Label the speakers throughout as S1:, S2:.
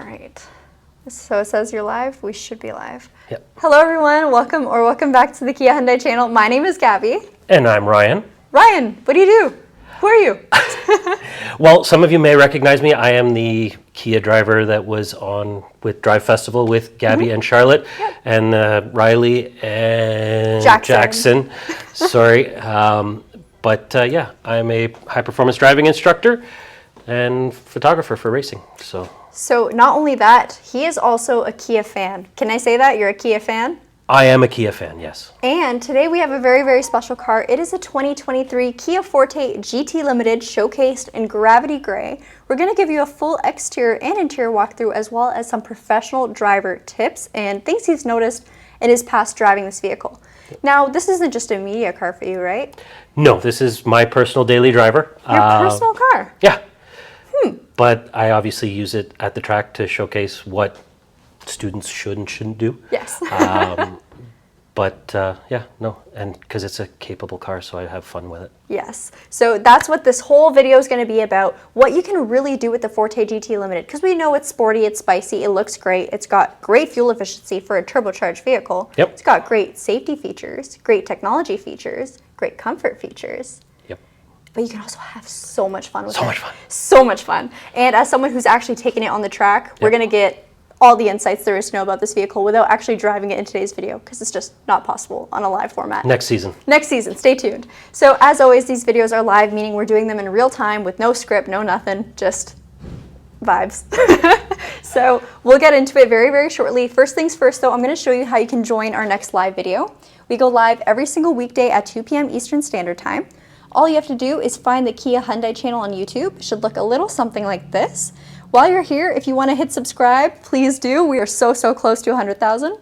S1: right. So it says you're live. We should be live.
S2: Yep.
S1: Hello, everyone. Welcome back to the Kia Hyundai channel. My name is Gabby.
S2: And I'm Ryan.
S1: Ryan, what do you do? Who are you?
S2: Well, some of you may recognize me. I am the Kia driver that was on with Drive Festival with Gabby and Charlotte, and Riley and Jackson. Sorry. Yeah, I'm a high-performance driving instructor and photographer for racing.
S1: So not only that, he is also a Kia fan. Can I say that? You're a Kia fan?
S2: I am a Kia fan, yes.
S1: And today we have a very, very special car. It is a 2023 Kia Forte GT Limited showcased in gravity gray. We're going to give you a full exterior and interior walkthrough, as well as some professional driver tips and things he's noticed in his past driving this vehicle. Now, this isn't just a media car for you, right?
S2: No, this is my personal daily driver.
S1: Your personal car?
S2: Yeah. But I obviously use it at the track to showcase what students should and shouldn't do.
S1: Yes.
S2: And because it's a capable car, so I have fun with it.
S1: Yes. So that's what this whole video is going to be about, what you can really do with the Forte GT Limited, because we know it's sporty, it's spicy, it looks great, it's got great fuel efficiency for a turbocharged vehicle.
S2: Yep.
S1: It's got great safety features, great technology features, great comfort features.
S2: Yep.
S1: But you can also have so much fun with it.
S2: So much fun.
S1: So much fun. And as someone who's actually taken it on the track, we're going to get all the insights there is to know about this vehicle without actually driving it in today's video, because it's just not possible on a live format.
S2: Next season.
S1: Next season, stay tuned. So as always, these videos are live, meaning we're doing them in real time with no script, no nothing, just vibes. So we'll get into it very, very shortly. First things first though, I'm going to show you how you can join our next live video. We go live every single weekday at 2 p.m. Eastern Standard Time. All you have to do is find the Kia Hyundai channel on YouTube. It should look a little something like this. While you're here, if you want to hit subscribe, please do. We are so close to 100,000.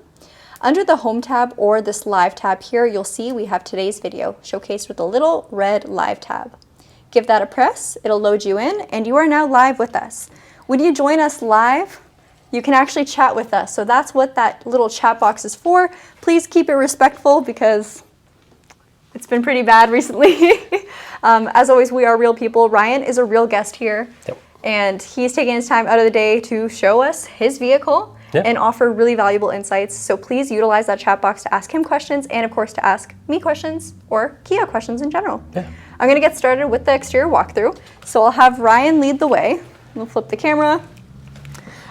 S1: Under the home tab or this live tab here, you'll see we have today's video showcased with a little red live tab. Give that a press, it'll load you in, and you are now live with us. When you join us live, you can actually chat with us. So that's what that little chat box is for. Please keep it respectful because it's been pretty bad recently. As always, we are real people. Ryan is a real guest here.
S2: Yep.
S1: And he's taking his time out of the day to show us his vehicle and offer really valuable insights. So please utilize that chat box to ask him questions and, of course, to ask me questions or Kia questions in general.
S2: Yeah.
S1: I'm going to get started with the exterior walkthrough. So I'll have Ryan lead the way. We'll flip the camera.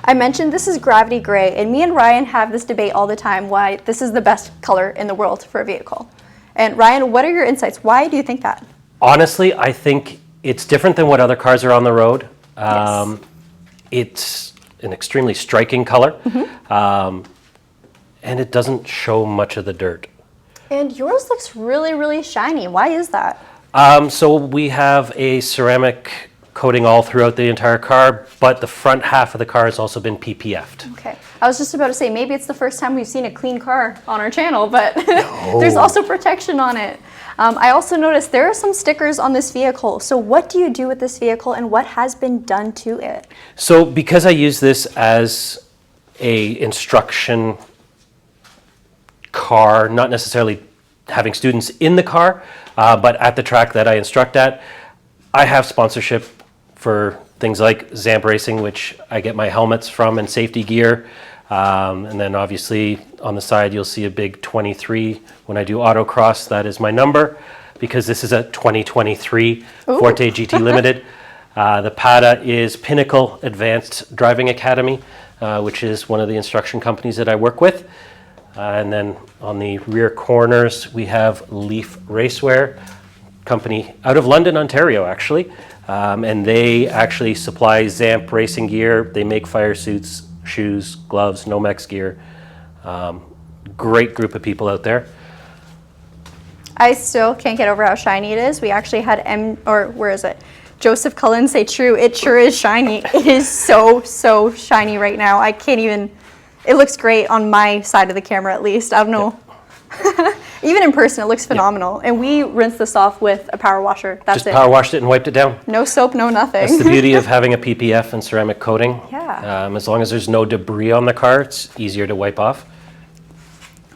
S1: I mentioned this is gravity gray, and me and Ryan have this debate all the time why this is the best color in the world for a vehicle. And Ryan, what are your insights? Why do you think that?
S2: Honestly, I think it's different than what other cars are on the road.
S1: Yes.
S2: It's an extremely striking color, and it doesn't show much of the dirt.
S1: And yours looks really, really shiny. Why is that?
S2: So we have a ceramic coating all throughout the entire car, but the front half of the car has also been PPF'd.
S1: Okay. I was just about to say, maybe it's the first time we've seen a clean car on our channel, but there's also protection on it. I also noticed there are some stickers on this vehicle. So what do you do with this vehicle and what has been done to it?
S2: So because I use this as a instruction car, not necessarily having students in the car, but at the track that I instruct at, I have sponsorship for things like Zamp Racing, which I get my helmets from, and safety gear. And then obviously on the side, you'll see a big 23 when I do autocross. That is my number because this is a 2023 Forte GT Limited. The PADA is Pinnacle Advanced Driving Academy, which is one of the instruction companies that I work with. And then on the rear corners, we have Leaf Racewear, company out of London, Ontario, actually. And they actually supply Zamp racing gear. They make fire suits, shoes, gloves, Nomex gear. Great group of people out there.
S1: I still can't get over how shiny it is. We actually had Joseph Cullen say true. It sure is shiny. It is so shiny right now. I can't even, it looks great on my side of the camera at least. I don't know. Yeah. Even in person, it looks phenomenal. And we rinsed this off with a power washer. That's it.
S2: Just power washed it and wiped it down.
S1: No soap, no nothing.
S2: That's the beauty of having a PPF and ceramic coating.
S1: Yeah.
S2: As long as there's no debris on the car, it's easier to wipe off.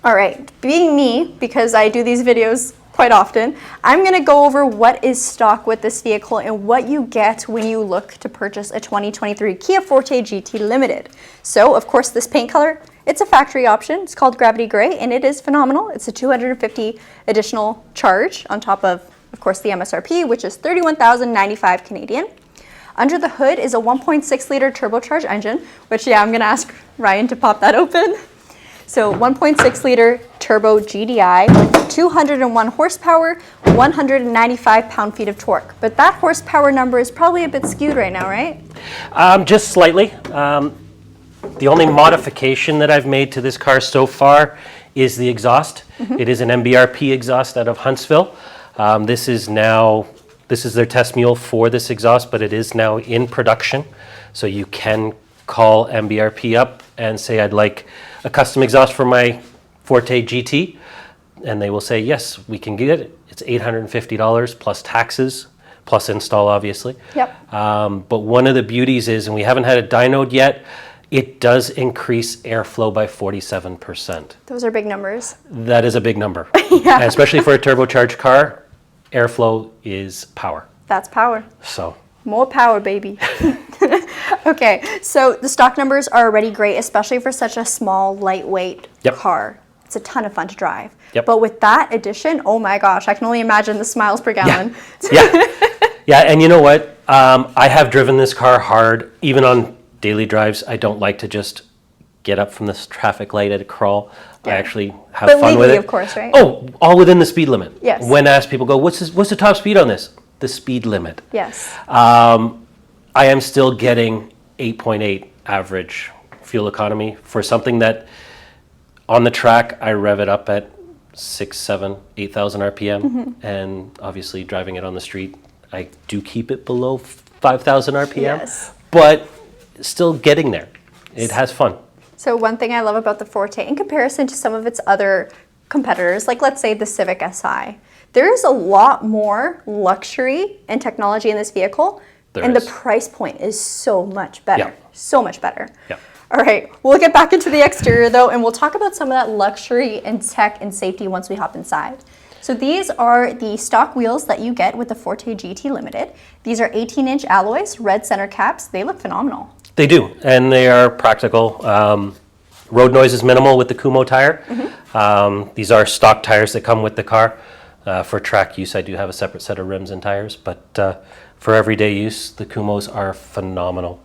S1: All right, being me, because I do these videos quite often. I'm going to go over what is stock with this vehicle and what you get when you look to purchase a 2023 Kia Forte GT Limited. So, of course, this paint color, it's a factory option. It's called Gravity Gray, and it is phenomenal. It's a 250 additional charge on top of course, the MSRP, which is 31,095 Canadian. Under the hood is a 1.6 liter turbocharged engine, which, yeah, I'm going to ask Ryan to pop that open. So 1.6 liter turbo GDI with 201 horsepower, 195 pound-feet of torque. But that horsepower number is probably a bit skewed right now, right?
S2: Just slightly. The only modification that I've made to this car so far is the exhaust. It is an MBRP exhaust out of Huntsville. This is their test mule for this exhaust, but it is now in production. So you can call MBRP up and say, I'd like a custom exhaust for my Forte GT. And they will say, yes, we can get it. It's $850 plus taxes, plus install, obviously.
S1: Yep.
S2: But one of the beauties is, and we haven't had it dynoed yet, it does increase airflow by 47%.
S1: Those are big numbers.
S2: That is a big number.
S1: Yeah.
S2: And especially for a turbocharged car, airflow is power.
S1: That's power.
S2: So.
S1: More power, baby. Okay, so the stock numbers are already great, especially for such a small, lightweight car. It's a ton of fun to drive.
S2: Yep.
S1: But with that addition, oh my gosh, I can only imagine the miles per gallon.
S2: Yeah. Yeah, and you know what? I have driven this car hard, even on daily drives. I don't like to just get up from this traffic light at a crawl. I actually have fun with it.
S1: Of course, right?
S2: Oh, all within the speed limit.
S1: Yes.
S2: When asked, people go, what's the top speed on this? The speed limit.
S1: Yes.
S2: I am still getting 8.8 average fuel economy for something that on the track I rev it up at 6, 7, 8,000 RPM, and obviously driving it on the street, I do keep it below 5,000 RPM,
S1: Yes.
S2: but still getting there. It has fun.
S1: So one thing I love about the Forte, in comparison to some of its other competitors, like let's say the Civic Si, there is a lot more luxury and technology in this vehicle, and the price point is so much better.
S2: Yeah.
S1: So much better.
S2: Yeah.
S1: All right, we'll get back into the exterior though, and we'll talk about some of that luxury and tech and safety once we hop inside. So these are the stock wheels that you get with the Forte GT Limited. These are 18-inch alloys, red center caps. They look phenomenal.
S2: They do, and they are practical. Road noise is minimal with the Kumo tire. These are stock tires that come with the car. For track use, I do have a separate set of rims and tires, but for everyday use, the Kumos are phenomenal.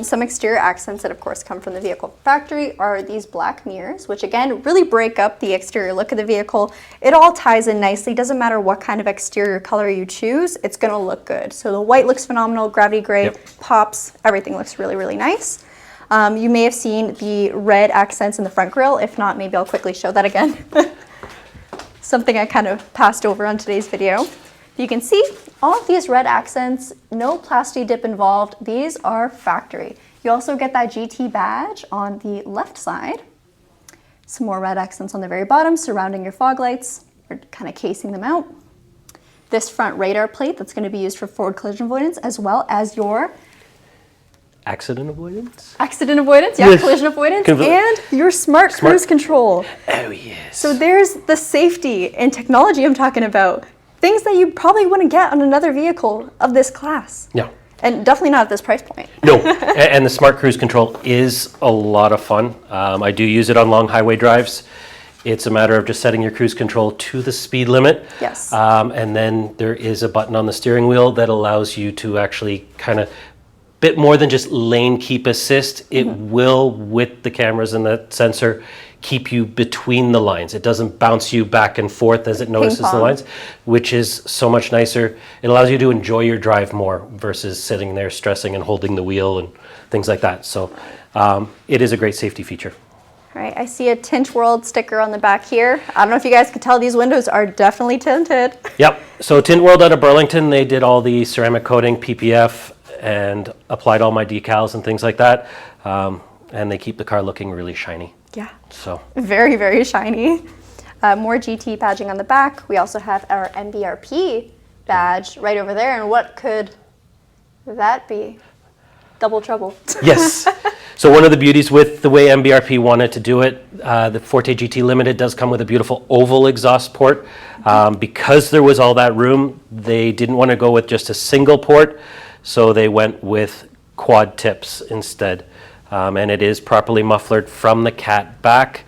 S1: Some exterior accents that of course come from the vehicle factory are these black mirrors, which again really break up the exterior look of the vehicle. It all ties in nicely. Doesn't matter what kind of exterior color you choose, it's going to look good. So the white looks phenomenal, gravity gray pops, everything looks really, really nice. You may have seen the red accents in the front grille. If not, maybe I'll quickly show that again. Something I kind of passed over on today's video. You can see all of these red accents, no plasti dip involved. These are factory. You also get that GT badge on the left side. Some more red accents on the very bottom surrounding your fog lights, or kind of casing them out. This front radar plate that's going to be used for forward collision avoidance, as well as your
S2: Accident avoidance?
S1: Accident avoidance, yeah, collision avoidance, and your smart cruise control.
S2: Oh, yes.
S1: So there's the safety and technology I'm talking about. Things that you probably wouldn't get on another vehicle of this class.
S2: Yeah.
S1: And definitely not at this price point.
S2: No, and the smart cruise control is a lot of fun. I do use it on long highway drives. It's a matter of just setting your cruise control to the speed limit.
S1: Yes.
S2: And then there is a button on the steering wheel that allows you to actually kind of bit more than just lane keep assist. It will, with the cameras and the sensor, keep you between the lines. It doesn't bounce you back and forth as it notices the lines, which is so much nicer. It allows you to enjoy your drive more versus sitting there stressing and holding the wheel and things like that. So it is a great safety feature.
S1: All right, I see a Tint World sticker on the back here. I don't know if you guys can tell, these windows are definitely tinted.
S2: Yep, so Tint World out of Burlington, they did all the ceramic coating, PPF, and applied all my decals and things like that. And they keep the car looking really shiny.
S1: Yeah.
S2: So
S1: very, very shiny. More GT badging on the back. We also have our MBRP badge right over there. And what could that be? Double trouble.
S2: Yes. So one of the beauties with the way MBRP wanted to do it, the Forte GT Limited does come with a beautiful oval exhaust port. Because there was all that room, they didn't want to go with just a single port, so they went with quad tips instead. And it is properly mufflered from the cat back,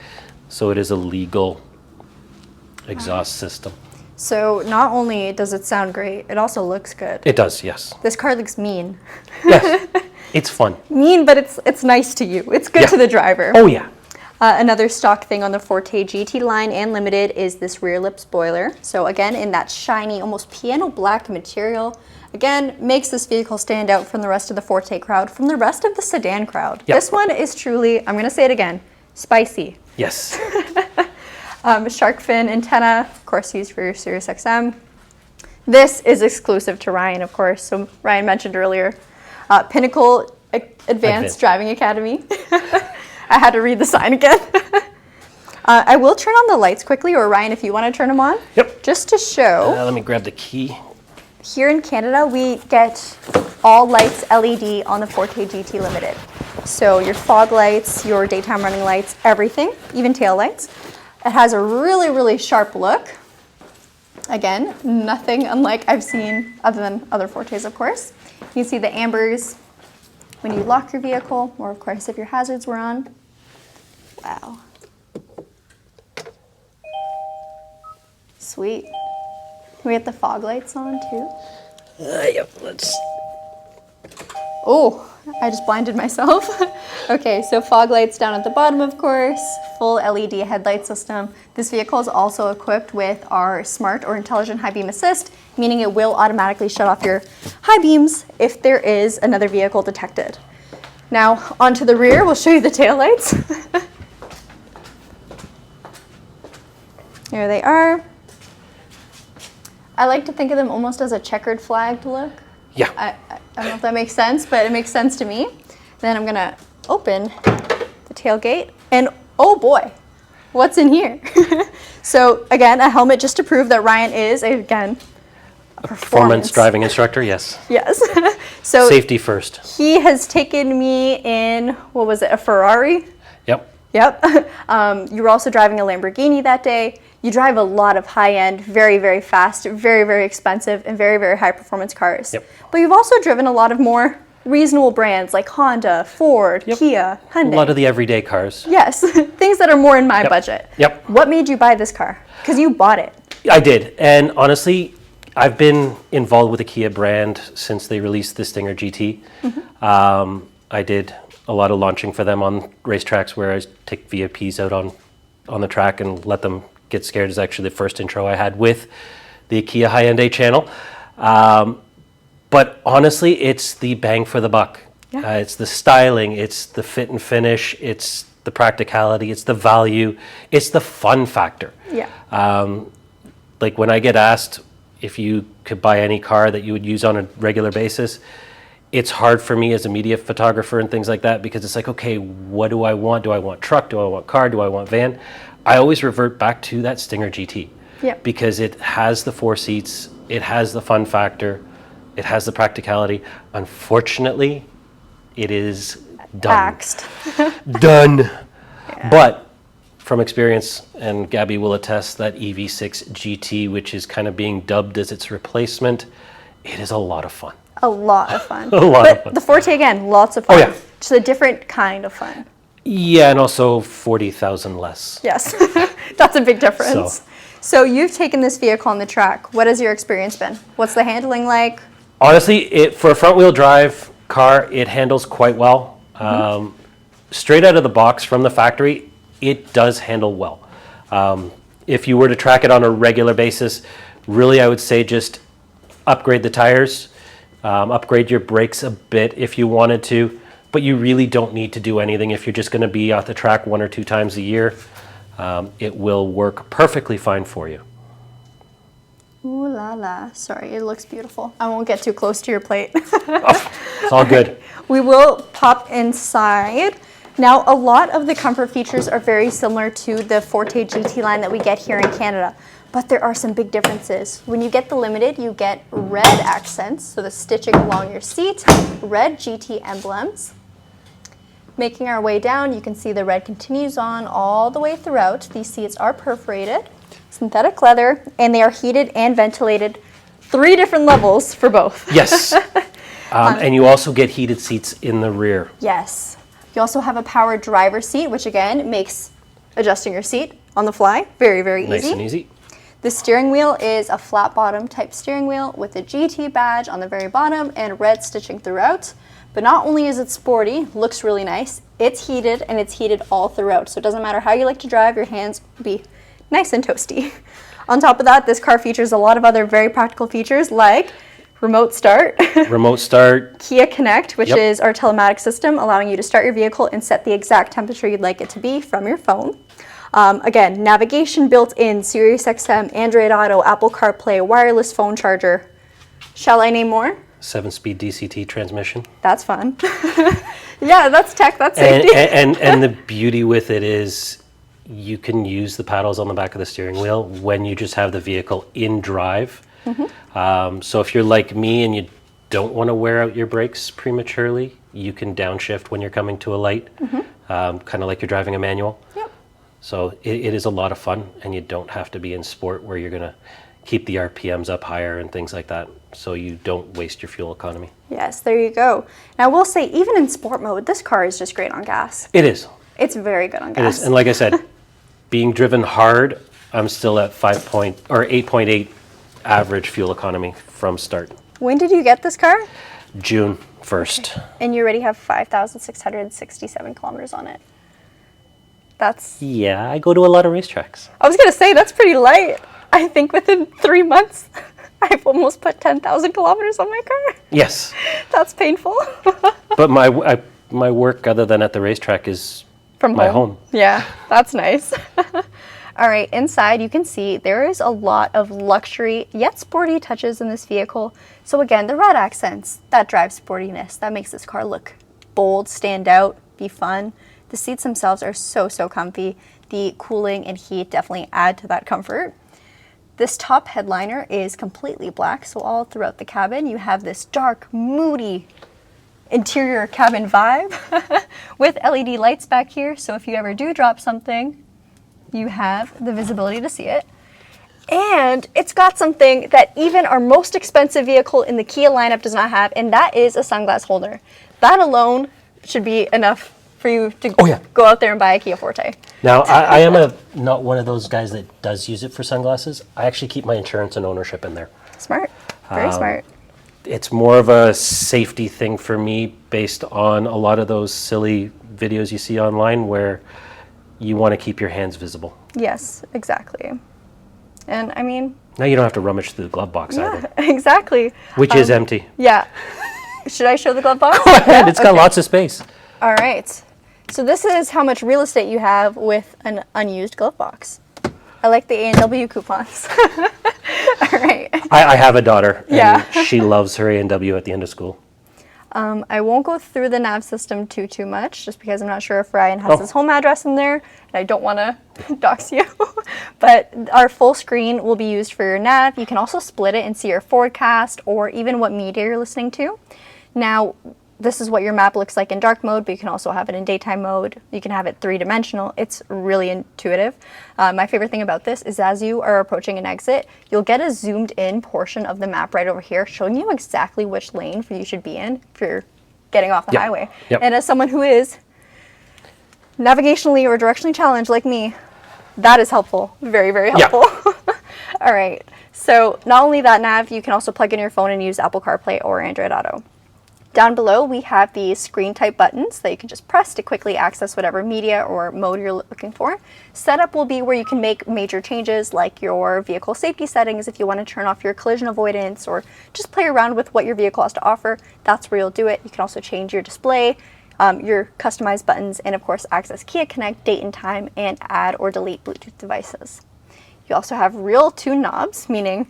S2: so it is a legal exhaust system.
S1: So not only does it sound great, it also looks good.
S2: It does, yes.
S1: This car looks mean.
S2: Yes, it's fun.
S1: Mean, but it's nice to you. It's good to the driver.
S2: Oh yeah.
S1: Another stock thing on the Forte GT line and Limited is this rear lip spoiler. So again, in that shiny, almost piano black material, again, makes this vehicle stand out from the rest of the Forte crowd, from the rest of the sedan crowd.
S2: Yep.
S1: This one is truly, I'm gonna say it again, spicy.
S2: Yes.
S1: Shark fin antenna, of course, used for your Sirius XM. This is exclusive to Ryan, of course. So Ryan mentioned earlier, Pinnacle Advanced Driving Academy. I had to read the sign again. I will turn on the lights quickly, or Ryan, if you want to turn them on.
S2: Yep.
S1: Just to show.
S2: Let me grab the key.
S1: Here in Canada, we get all lights LED on the Forte GT Limited. So your fog lights, your daytime running lights, everything, even tail lights. It has a really, really sharp look. Again, nothing unlike I've seen other than other Fortes, of course. You can see the ambers when you lock your vehicle, or of course if your hazards were on. Wow. Sweet. Can we get the fog lights on too?
S2: Yep, let's...
S1: Oh, I just blinded myself. Okay, so fog lights down at the bottom, of course, full LED headlight system. This vehicle is also equipped with our smart or intelligent high beam assist, meaning it will automatically shut off your high beams if there is another vehicle detected. Now, onto the rear, we'll show you the taillights. Here they are. I like to think of them almost as a checkered flagged look.
S2: Yeah.
S1: I don't know if that makes sense, but it makes sense to me. Then I'm gonna open the tailgate, and oh boy, what's in here? So again, a helmet just to prove that Ryan is, again, a
S2: Performance driving instructor, yes.
S1: Yes. So
S2: Safety first.
S1: he has taken me in, what was it, a Ferrari?
S2: Yep.
S1: Yep. You were also driving a Lamborghini that day. You drive a lot of high-end, very, very fast, very, very expensive, and very, very high-performance cars.
S2: Yep.
S1: But you've also driven a lot of more reasonable brands like Honda, Ford,
S2: Yep.
S1: Kia, Hyundai.
S2: A lot of the everyday cars.
S1: Yes, things that are more in my budget.
S2: Yep.
S1: What made you buy this car? Because you bought it.
S2: I did, and honestly, I've been involved with the Kia brand since they released the Stinger GT. I did a lot of launching for them on racetracks where I take VIPs out on the track and let them get scared. Is actually the first intro I had with the Kia High-End A channel. But honestly, it's the bang for the buck.
S1: Yeah.
S2: It's the styling, it's the fit and finish, it's the practicality, it's the value, it's the fun factor.
S1: Yeah.
S2: Like when I get asked if you could buy any car that you would use on a regular basis, it's hard for me as a media photographer and things like that, because it's like, okay, what do I want? Do I want truck? Do I want car? Do I want van? I always revert back to that Stinger GT.
S1: Yep.
S2: Because it has the 4 seats, it has the fun factor, it has the practicality. Unfortunately, it is done.
S1: Axed.
S2: Done. Yeah. But from experience, and Gabby will attest, that EV6 GT, which is kind of being dubbed as its replacement, it is a lot of fun.
S1: A lot of fun.
S2: A lot of fun.
S1: The Forte, again, lots of fun.
S2: Oh, yeah.
S1: Just a different kind of fun.
S2: Yeah, and also 40,000 less.
S1: Yes, that's a big difference. So you've taken this vehicle on the track. What has your experience been? What's the handling like?
S2: Honestly, for a front-wheel drive car, it handles quite well. Straight out of the box from the factory, it does handle well. If you were to track it on a regular basis, really I would say just upgrade the tires, upgrade your brakes a bit if you wanted to, but you really don't need to do anything if you're just going to be off the track 1 or 2 times a year. It will work perfectly fine for you.
S1: Ooh la la. Sorry, it looks beautiful. I won't get too close to your plate.
S2: It's all good.
S1: We will pop inside. Now, a lot of the comfort features are very similar to the Forte GT line that we get here in Canada, but there are some big differences. When you get the Limited, you get red accents, so the stitching along your seat, red GT emblems. Making our way down, you can see the red continues on all the way throughout. These seats are perforated, synthetic leather, and they are heated and ventilated 3 different levels for both.
S2: Yes. And you also get heated seats in the rear.
S1: Yes. You also have a power driver seat, which again makes adjusting your seat on the fly very, very easy.
S2: Nice and easy.
S1: The steering wheel is a flat bottom type steering wheel with a GT badge on the very bottom and red stitching throughout. But not only is it sporty, looks really nice, it's heated and it's heated all throughout. So it doesn't matter how you like to drive, your hands will be nice and toasty. On top of that, this car features a lot of other very practical features like remote start,
S2: Remote start.
S1: Kia Connect, which
S2: Yep.
S1: is our telematic system allowing you to start your vehicle and set the exact temperature you'd like it to be from your phone. Again, navigation built in, Sirius XM, Android Auto, Apple CarPlay, wireless phone charger. Shall I name more?
S2: 7-speed DCT transmission.
S1: That's fun. Yeah, that's tech, that's safety.
S2: And the beauty with it is you can use the paddles on the back of the steering wheel when you just have the vehicle in drive. So if you're like me and you don't want to wear out your brakes prematurely, you can downshift when you're coming to a light, kind of like you're driving a manual.
S1: Yep.
S2: So it is a lot of fun, and you don't have to be in sport where you're going to keep the RPMs up higher and things like that, so you don't waste your fuel economy.
S1: Yes, there you go. Now, I will say, even in sport mode, this car is just great on gas.
S2: It is.
S1: It's very good on
S2: It
S1: gas.
S2: is. And like I said, being driven hard, I'm still at 8.8 average fuel economy from start.
S1: When did you get this car?
S2: June 1st.
S1: And you already have 5,667 kilometers on it. That's,
S2: Yeah, I go to a lot of racetracks.
S1: I was going to say, that's pretty light. I think within 3 months, I've almost put 10,000 kilometers on my car.
S2: Yes.
S1: That's painful.
S2: But my work, other than at the racetrack, is
S1: From
S2: my home.
S1: Yeah, that's nice. All right, inside you can see there is a lot of luxury yet sporty touches in this vehicle. So again, the red accents, that drives sportiness. That makes this car look bold, stand out, be fun. The seats themselves are so, so comfy. The cooling and heat definitely add to that comfort. This top headliner is completely black, so all throughout the cabin you have this dark, moody interior cabin vibe with LED lights back here, so if you ever do drop something, you have the visibility to see it. And it's got something that even our most expensive vehicle in the Kia lineup does not have, and that is a sunglass holder. That alone should be enough for you to go out there and buy a Kia Forte.
S2: Now, I am not one of those guys that does use it for sunglasses. I actually keep my insurance and ownership in there.
S1: Smart. Very smart.
S2: It's more of a safety thing for me based on a lot of those silly videos you see online where you want to keep your hands visible.
S1: Yes, exactly. And I mean...
S2: Now you don't have to rummage through the glove box either.
S1: Exactly.
S2: Which is empty.
S1: Yeah. Should I show the glove box?
S2: Go ahead, it's got lots of space.
S1: All right. So this is how much real estate you have with an unused glove box. I like the A&W coupons. All right.
S2: I have a daughter, and
S1: Yeah.
S2: she loves her A&W at the end of school.
S1: I won't go through the nav system too much, just because I'm not sure if Ryan has his home address in there, and I don't want to dox you. But our full screen will be used for your nav. You can also split it and see your forecast or even what media you're listening to. Now, this is what your map looks like in dark mode, but you can also have it in daytime mode. You can have it 3-dimensional. It's really intuitive. My favorite thing about this is as you are approaching an exit, you'll get a zoomed in portion of the map right over here showing you exactly which lane you should be in if you're getting off the highway.
S2: Yep.
S1: And as someone who is navigationally or directionally challenged like me, that is helpful. Very, very helpful. All right. So not only that nav, you can also plug in your phone and use Apple CarPlay or Android Auto. Down below, we have these screen type buttons that you can just press to quickly access whatever media or mode you're looking for. Setup will be where you can make major changes like your vehicle safety settings if you want to turn off your collision avoidance or just play around with what your vehicle has to offer. That's where you'll do it. You can also change your display, your customized buttons, and of course access Kia Connect, date and time, and add or delete Bluetooth devices. You also have real tune knobs, meaning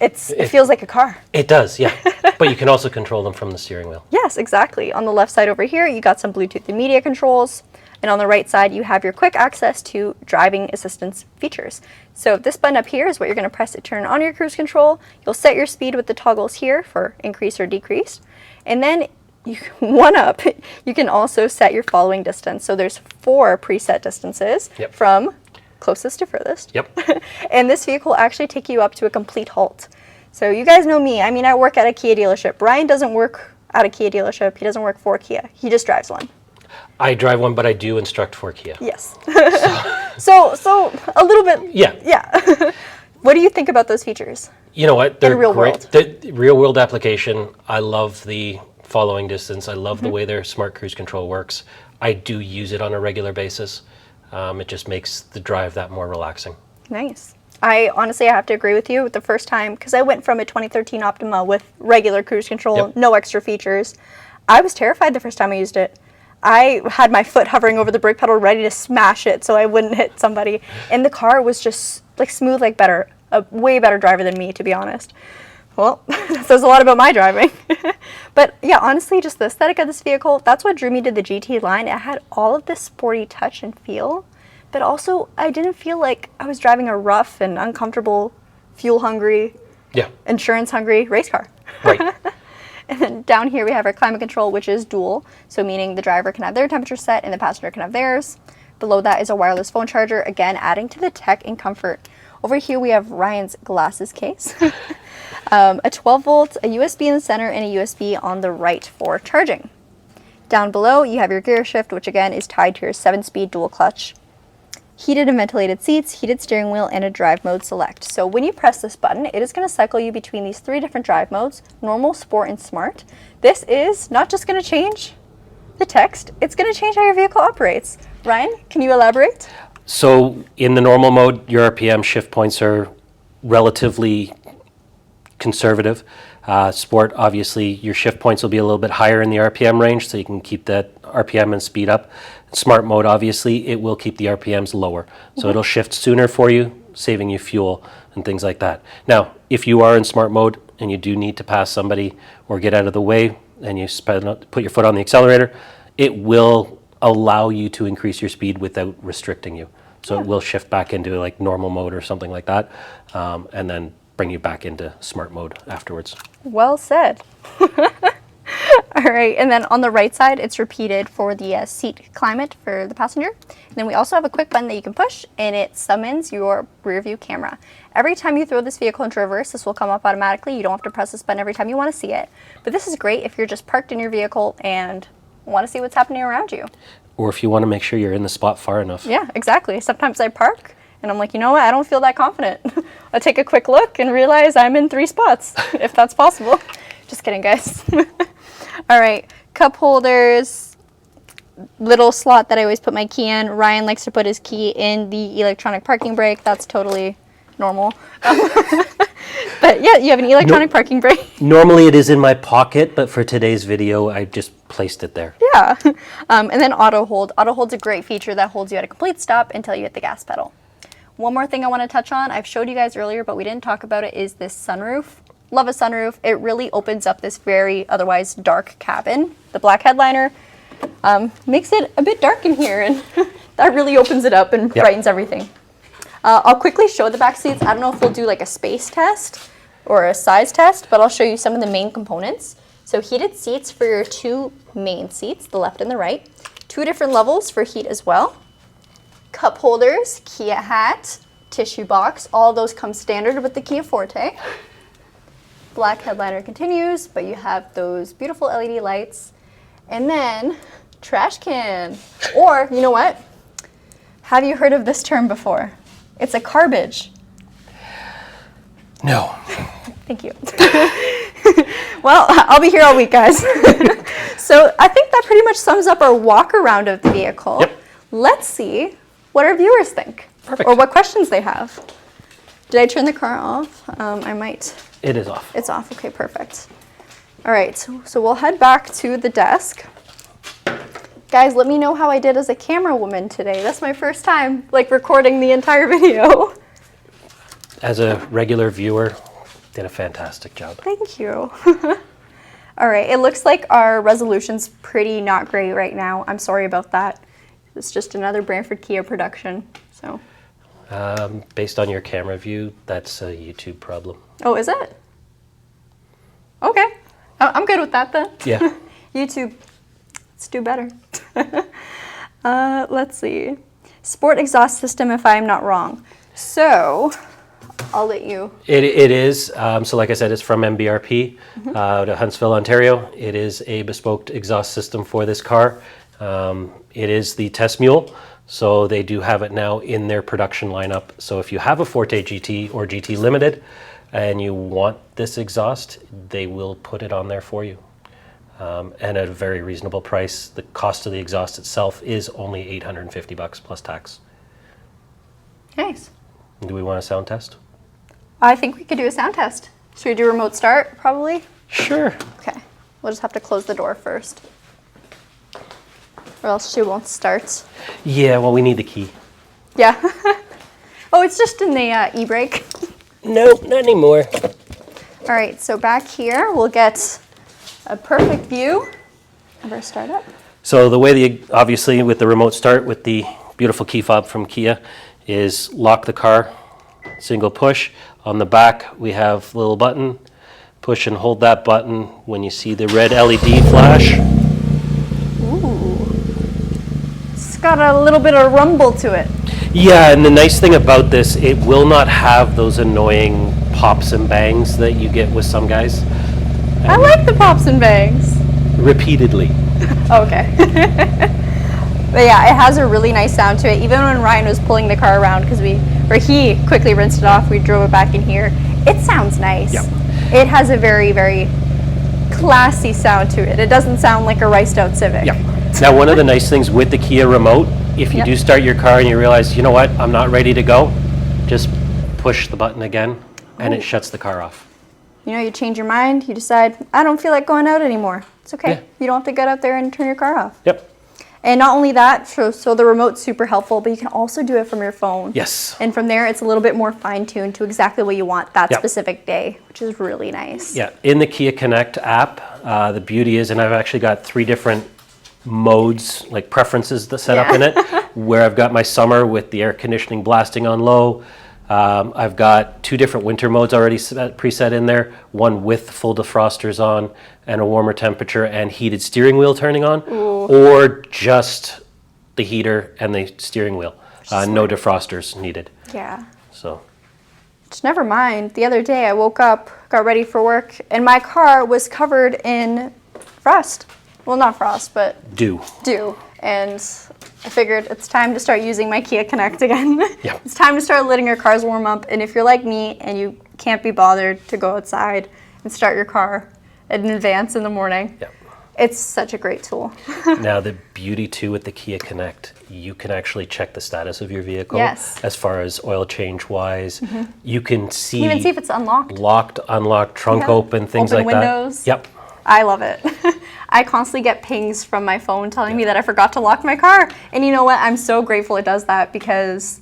S1: it feels like a car.
S2: It does, yeah. But you can also control them from the steering wheel.
S1: Yes, exactly. On the left side over here, you got some Bluetooth and media controls. And on the right side, you have your quick access to driving assistance features. So this button up here is what you're going to press to turn on your cruise control. You'll set your speed with the toggles here for increase or decrease. And then one up, you can also set your following distance. So there's 4 preset distances from closest to furthest.
S2: Yep.
S1: And this vehicle will actually take you up to a complete halt. So you guys know me. I mean, I work at a Kia dealership. Ryan doesn't work at a Kia dealership. He doesn't work for Kia. He just drives one.
S2: I drive one, but I do instruct for Kia.
S1: Yes. So a little bit.
S2: Yeah.
S1: Yeah. What do you think about those features?
S2: You know what? They're
S1: real
S2: great.
S1: world.
S2: The real world application. I love the following distance. I love the way their smart cruise control works. I do use it on a regular basis. It just makes the drive that more relaxing.
S1: Nice. I honestly have to agree with you. The first time, because I went from a 2013 Optima with regular cruise control, no extra features. I was terrified the first time I used it. I had my foot hovering over the brake pedal ready to smash it so I wouldn't hit somebody. And the car was just like smooth like butter. A way better driver than me, to be honest. Well, that says a lot about my driving. But yeah, honestly, just the aesthetic of this vehicle, that's what drew me to the GT line. It had all of this sporty touch and feel, but also I didn't feel like I was driving a rough and uncomfortable, fuel-hungry, insurance-hungry race car.
S2: Right.
S1: And then down here we have our climate control, which is dual, so meaning the driver can have their temperature set and the passenger can have theirs. Below that is a wireless phone charger, again adding to the tech and comfort. Over here we have Ryan's glasses case, a 12 volt, a USB in the center, and a USB on the right for charging. Down below you have your gear shift, which again is tied to your 7-speed dual clutch. Heated and ventilated seats, heated steering wheel, and a drive mode select. So when you press this button, it is going to cycle you between these 3 different drive modes, normal, sport, and smart. This is not just going to change the text, it's going to change how your vehicle operates. Ryan, can you elaborate?
S2: So in the normal mode, your RPM shift points are relatively conservative. Sport, obviously, your shift points will be a little bit higher in the RPM range, so you can keep that RPM and speed up. Smart mode, obviously, it will keep the RPMs lower. So it'll shift sooner for you, saving you fuel and things like that. Now, if you are in smart mode and you do need to pass somebody or get out of the way and you put your foot on the accelerator, it will allow you to increase your speed without restricting you. So it will shift back into like normal mode or something like that, and then bring you back into smart mode afterwards.
S1: Well said. All right, and then on the right side, it's repeated for the seat climate for the passenger. And then we also have a quick button that you can push, and it summons your rear view camera. Every time you throw this vehicle into reverse, this will come up automatically. You don't have to press this button every time you want to see it. But this is great if you're just parked in your vehicle and want to see what's happening around you.
S2: Or if you want to make sure you're in the spot far enough.
S1: Yeah, exactly. Sometimes I park, and I'm like, you know what? I don't feel that confident. I take a quick look and realize I'm in 3 spots, if that's possible. Just kidding, guys. All right, cup holders, little slot that I always put my key in. Ryan likes to put his key in the electronic parking brake. That's totally normal. But yeah, you have an electronic parking brake.
S2: Normally it is in my pocket, but for today's video, I just placed it there.
S1: Yeah. And then auto hold. Auto hold's a great feature that holds you at a complete stop until you hit the gas pedal. One more thing I want to touch on, I've showed you guys earlier, but we didn't talk about it, is this sunroof. Love a sunroof. It really opens up this very otherwise dark cabin. The black headliner makes it a bit dark in here, and that really opens it up and brightens everything. I'll quickly show the back seats. I don't know if we'll do like a space test or a size test, but I'll show you some of the main components. So heated seats for your 2 main seats, the left and the right. 2 different levels for heat as well. Cup holders, Kia hat, tissue box. All those come standard with the Kia Forte. Black headliner continues, but you have those beautiful LED lights. And then trash can. Or, you know what? Have you heard of this term before? It's a carbage.
S2: No.
S1: Thank you. Well, I'll be here all week, guys. So I think that pretty much sums up our walk around of the vehicle.
S2: Yep.
S1: Let's see what our viewers think.
S2: Perfect.
S1: Or what questions they have. Did I turn the car off? I might.
S2: It is off.
S1: It's off. Okay, perfect. All right, so we'll head back to the desk. Guys, let me know how I did as a camera woman today. That's my first time like recording the entire video.
S2: As a regular viewer, did a fantastic job.
S1: Thank you. All right, it looks like our resolution's pretty not great right now. I'm sorry about that. It's just another Brantford Kia production, so.
S2: Based on your camera view, that's a YouTube problem.
S1: Oh, is it? Okay, I'm good with that then.
S2: Yeah.
S1: YouTube, let's do better. Let's see. Sport exhaust system, if I'm not wrong. So, I'll let you.
S2: It is. So like I said, it's from MBRP out of Huntsville, Ontario. It is a bespoke exhaust system for this car. It is the test mule. So they do have it now in their production lineup. So if you have a Forte GT or GT Limited and you want this exhaust, they will put it on there for you. And at a very reasonable price. The cost of the exhaust itself is only $850 plus tax.
S1: Nice.
S2: Do we want a sound test?
S1: I think we could do a sound test. Should we do remote start, probably?
S2: Sure.
S1: Okay. We'll just have to close the door first. Or else she won't start.
S2: Yeah, well, we need the key.
S1: Yeah. Oh, it's just in the e-brake.
S2: Nope, not anymore.
S1: All right, so back here, we'll get a perfect view of our startup.
S2: So the way obviously with the remote start with the beautiful key fob from Kia is lock the car, single push. On the back we have a little button, push and hold that button when you see the red LED flash.
S1: Ooh. It's got a little bit of rumble to it.
S2: Yeah, and the nice thing about this, it will not have those annoying pops and bangs that you get with some guys.
S1: I like the pops and bangs.
S2: Repeatedly.
S1: Okay. But yeah, it has a really nice sound to it. Even when Ryan was pulling the car around, he quickly rinsed it off, we drove it back in here. It sounds nice.
S2: Yep.
S1: It has a very, very classy sound to it. It doesn't sound like a riced out Civic.
S2: Yeah. Now, one of the nice things with the Kia remote, if you do start your car and you realize, you know what, I'm not ready to go, just push the button again and it shuts the car off.
S1: You know, you change your mind, you decide, I don't feel like going out anymore. It's okay.
S2: Yeah.
S1: You don't have to get out there and turn your car off.
S2: Yep.
S1: And not only that, so the remote's super helpful, but you can also do it from your phone.
S2: Yes.
S1: And from there, it's a little bit more fine-tuned to exactly what you want that
S2: Yep.
S1: specific day, which is really nice.
S2: Yeah, in the Kia Connect app, the beauty is, and I've actually got 3 different modes, like preferences that set up in it, where I've got my summer with the air conditioning blasting on low. I've got 2 different winter modes already preset in there, one with full defrosters on and a warmer temperature and heated steering wheel turning on, or just the heater and the steering wheel. No defrosters needed.
S1: Yeah.
S2: So.
S1: Just never mind. The other day I woke up, got ready for work, and my car was covered in frost. Well, not frost, but
S2: Dew.
S1: And I figured it's time to start using my Kia Connect again.
S2: Yeah.
S1: It's time to start letting your cars warm up. And if you're like me and you can't be bothered to go outside and start your car in advance in the morning, it's such a great tool.
S2: Now, the beauty too with the Kia Connect, you can actually check the status of your vehicle.
S1: Yes.
S2: As far as oil change wise. You can see.
S1: You can even see if it's unlocked.
S2: Locked, unlocked, trunk open, things
S1: Open
S2: like
S1: windows.
S2: that. Yep.
S1: I love it. I constantly get pings from my phone telling me that I forgot to lock my car. And you know what? I'm so grateful it does that because,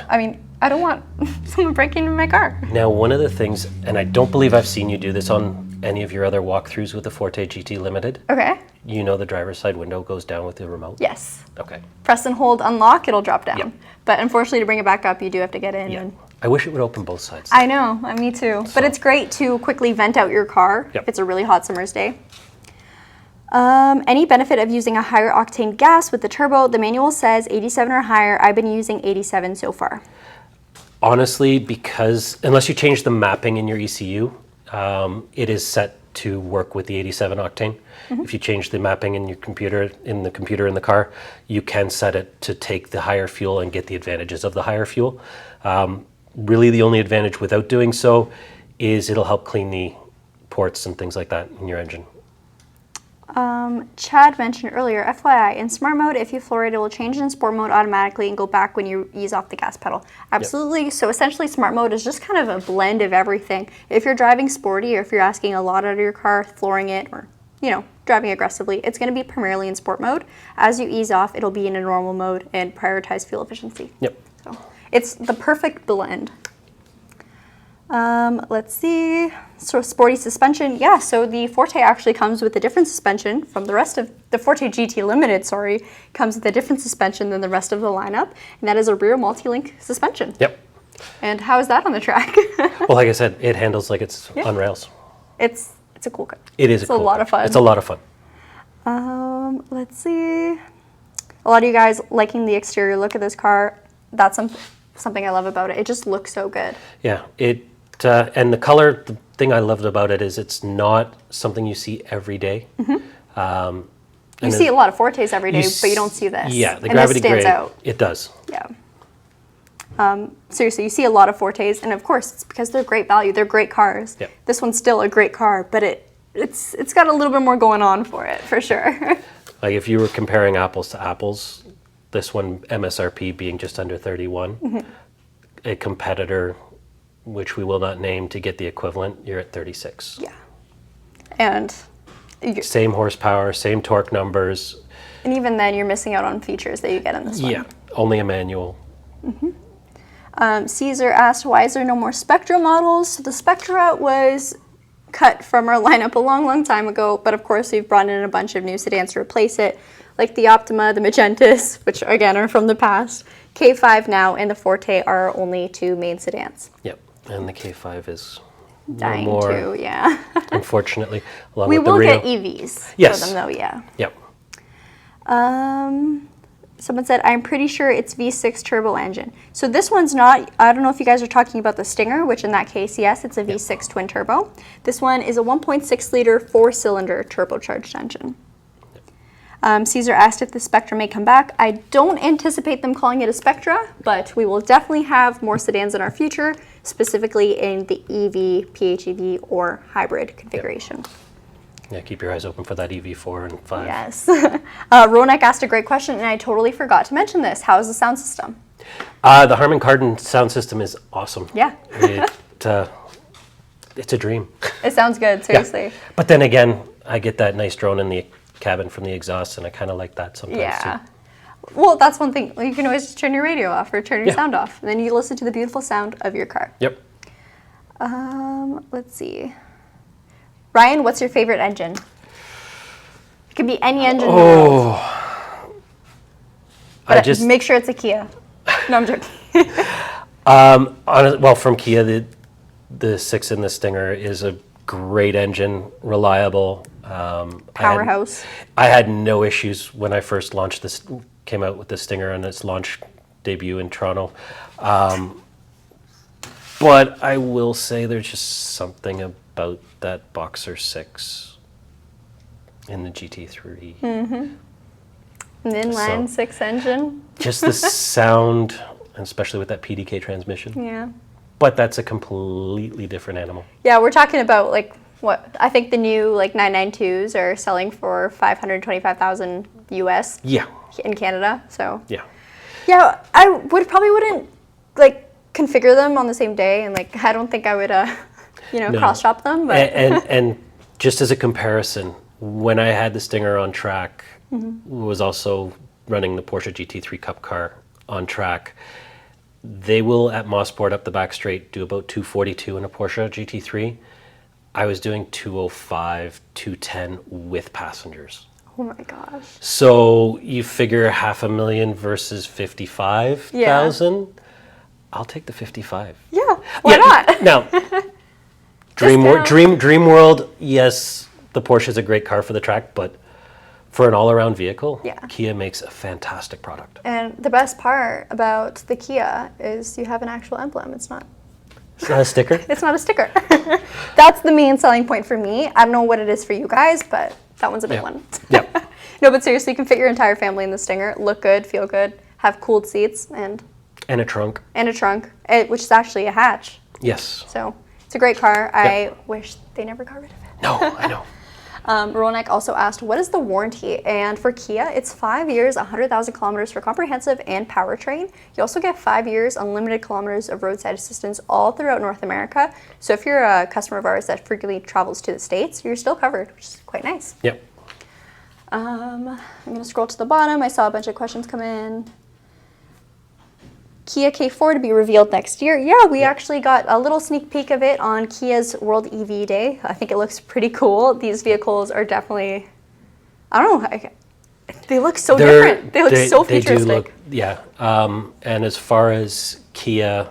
S1: I mean, I don't want someone breaking into my car.
S2: Now, one of the things, and I don't believe I've seen you do this on any of your other walkthroughs with the Forte GT Limited.
S1: Okay.
S2: You know the driver's side window goes down with the remote?
S1: Yes.
S2: Okay.
S1: Press and hold unlock, it'll drop down.
S2: Yep.
S1: But unfortunately, to bring it back up, you do have to get in.
S2: Yeah.
S1: And
S2: I wish it would open both sides.
S1: I know, me too. But it's great to quickly vent out your car if it's a really hot summer's day. Any benefit of using a higher octane gas with the turbo? The manual says 87 or higher. I've been using 87 so far.
S2: Honestly, because unless you change the mapping in your ECU, it is set to work with the 87 octane. If you change the mapping in your computer, in the car, you can set it to take the higher fuel and get the advantages of the higher fuel. Really, the only advantage without doing so is it'll help clean the ports and things like that in your engine.
S1: Chad mentioned earlier, FYI, in smart mode, if you floor it, it will change in sport mode automatically and go back when you ease off the gas pedal. Absolutely. Yep. So essentially, smart mode is just kind of a blend of everything. If you're driving sporty or if you're asking a lot out of your car, flooring it, or, you know, driving aggressively, it's going to be primarily in sport mode. As you ease off, it'll be in a normal mode and prioritize fuel efficiency.
S2: Yep.
S1: So it's the perfect blend. Let's see. So sporty suspension. Yeah, so the Forte actually comes with a different suspension from the rest of the Forte GT Limited, comes with a different suspension than the rest of the lineup, and that is a rear multi-link suspension.
S2: Yep.
S1: And how is that on the track?
S2: Well, like I said, it handles like it's on rails.
S1: It's a cool car.
S2: It is
S1: It's a lot of fun.
S2: It's a lot of fun.
S1: Let's see. A lot of you guys liking the exterior look of this car. That's something I love about it. It just looks so good.
S2: Yeah, and the color, the thing I loved about it is it's not something you see every day.
S1: You see a lot of Fortes every day, but you don't see this.
S2: Yeah, the
S1: and
S2: gravity
S1: this stands
S2: gray,
S1: out.
S2: it does.
S1: Yeah. Seriously, you see a lot of Fortes, and of course, it's because they're great value. They're great cars.
S2: Yep.
S1: This one's still a great car, but it's got a little bit more going on for it, for sure.
S2: Like if you were comparing apples to apples, this one MSRP being just under 31, a competitor, which we will not name to get the equivalent, you're at 36.
S1: Yeah. And
S2: same horsepower, same torque numbers.
S1: And even then, you're missing out on features that you get in this one.
S2: Yeah, only a manual.
S1: Caesar asked, why is there no more Spectra models? So the Spectra was cut from our lineup a long, long time ago, but of course we've brought in a bunch of new sedans to replace it, like the Optima, the Magentas, which again are from the past. K5 now and the Forte are our only two main sedans.
S2: Yep, and the K5 is
S1: Dying
S2: no more,
S1: too, yeah.
S2: unfortunately, along
S1: We
S2: with the
S1: will
S2: Rio.
S1: get EVs
S2: Yes.
S1: for them though, yeah.
S2: Yep.
S1: Someone said, I'm pretty sure it's V6 turbo engine. So this one's not, I don't know if you guys are talking about the Stinger, which in that case, yes, it's a V6 twin turbo. This one is a 1.6 liter, 4-cylinder turbocharged engine. Caesar asked if the Spectra may come back. I don't anticipate them calling it a Spectra, but we will definitely have more sedans in our future, specifically in the EV, PHEV, or hybrid configuration.
S2: Yeah, keep your eyes open for that EV4 and 5.
S1: Yes. Ronak asked a great question, and I totally forgot to mention this. How is the sound system?
S2: The Harman Kardon sound system is awesome.
S1: Yeah.
S2: It's a dream.
S1: It sounds good, seriously.
S2: Yeah. But then again, I get that nice drone in the cabin from the exhaust, and I kind of like that sometimes
S1: Yeah.
S2: too.
S1: Well, that's one thing. You can always just turn your radio off or turn your sound off, and then you listen to the beautiful sound of your car.
S2: Yep.
S1: Let's see. Ryan, what's your favorite engine? It could be any engine in the world. But make sure it's a Kia. No, I'm joking.
S2: Well, from Kia, the 6 in the Stinger is a great engine, reliable.
S1: Powerhouse.
S2: I had no issues when I first launched this, came out with the Stinger on its launch debut in Toronto. But I will say there's just something about that Boxer 6 in the GT3.
S1: An inline 6 engine.
S2: Just the sound, and especially with that PDK transmission.
S1: Yeah.
S2: But that's a completely different animal.
S1: Yeah, we're talking about like what I think the new like 992s are selling for $525,000 US.
S2: Yeah.
S1: In Canada. So
S2: Yeah.
S1: yeah, I probably wouldn't like configure them on the same day, and like I don't think I would
S2: No.
S1: cross shop them. But
S2: and just as a comparison, when I had the Stinger on track, was also running the Porsche GT3 Cup car on track. They will at Mosport up the back straight do about 242 in a Porsche GT3. I was doing 205, 210 with passengers.
S1: oh my gosh.
S2: So you figure 500,000 versus 55,000. I'll take the 55.
S1: Yeah, why not?
S2: Now, Dream World, yes, the Porsche is a great car for the track, but for an all-around vehicle, Kia makes a fantastic product.
S1: And the best part about the Kia is you have an actual emblem. It's not
S2: a sticker?
S1: It's not a sticker. That's the main selling point for me. I don't know what it is for you guys, but that one's a big one.
S2: Yeah.
S1: No, but seriously, you can fit your entire family in the Stinger. Look good, feel good, have cooled seats, and
S2: a trunk.
S1: And a trunk, which is actually a hatch.
S2: Yes.
S1: So it's a great car. I wish they never got rid of it.
S2: No, I know.
S1: Ronak also asked, what is the warranty? And for Kia, it's 5 years, 100,000 kilometers for comprehensive and powertrain. You also get 5 years, unlimited kilometers of roadside assistance all throughout North America. So if you're a customer of ours that frequently travels to the States, you're still covered, which is quite nice.
S2: Yep.
S1: I'm going to scroll to the bottom. I saw a bunch of questions come in. Kia K4 to be revealed next year. Yeah, we actually got a little sneak peek of it on Kia's World EV Day. I think it looks pretty cool. These vehicles are definitely, I don't know, they look so different. They look so futuristic.
S2: They do look, and as far as Kia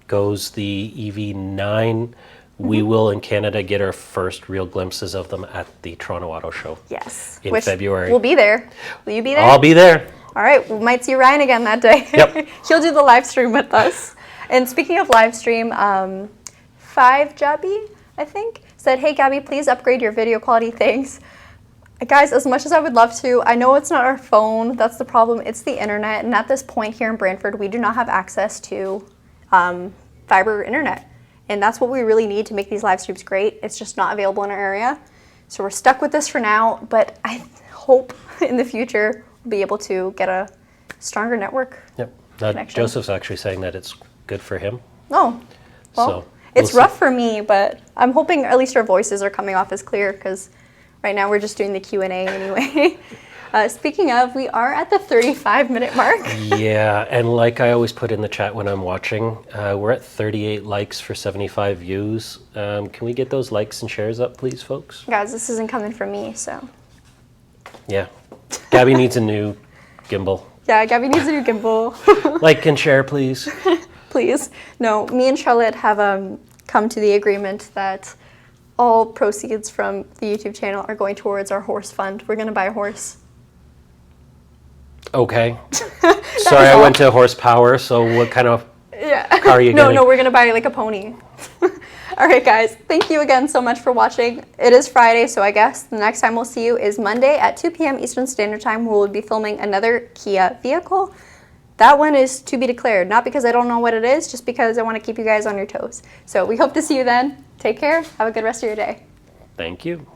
S2: goes, the EV9 We will in Canada get our first real glimpses of them at the Toronto Auto Show.
S1: Yes.
S2: In February.
S1: We'll be there. Will you be there?
S2: I'll be there.
S1: All right, we might see Ryan again that day.
S2: Yep.
S1: He'll do the live stream with us. And speaking of live stream, 5Jabby, I think, said, "Hey Gabby, please upgrade your video quality, thanks." Guys, as much as I would love to, I know it's not our phone, that's the problem, it's the internet. And at this point here in Brantford, we do not have access to fiber internet. And that's what we really need to make these live streams great. It's just not available in our area. So we're stuck with this for now, but I hope in the future we'll be able to get a stronger network.
S2: Yep.
S1: Connection.
S2: Joseph's actually saying that it's good for him.
S1: Oh, well,
S2: So,
S1: it's
S2: we'll
S1: rough for me, but I'm hoping at least our voices are coming off as clear, because right now we're just doing the Q&A anyway. Speaking of, we are at the 35-minute mark.
S2: Yeah, and like I always put in the chat when I'm watching, we're at 38 likes for 75 views. Can we get those likes and shares up, please, folks?
S1: Guys, this isn't coming from me, so.
S2: Yeah. Gabby needs a new gimbal.
S1: Yeah, Gabby needs a new gimbal.
S2: Like and share, please.
S1: Please. No, me and Charlotte have come to the agreement that all proceeds from the YouTube channel are going towards our horse fund. We're going to buy a horse.
S2: Okay. Sorry, I went to horsepower, so what kind of car are you getting?
S1: No, we're going to buy like a pony. All right, guys. Thank you again so much for watching. It is Friday, so I guess the next time we'll see you is Monday at 2 p.m. Eastern Standard Time, where we'll be filming another Kia vehicle. That one is to be declared, not because I don't know what it is, just because I want to keep you guys on your toes. So we hope to see you then. Take care. Have a good rest of your day.
S2: Thank you.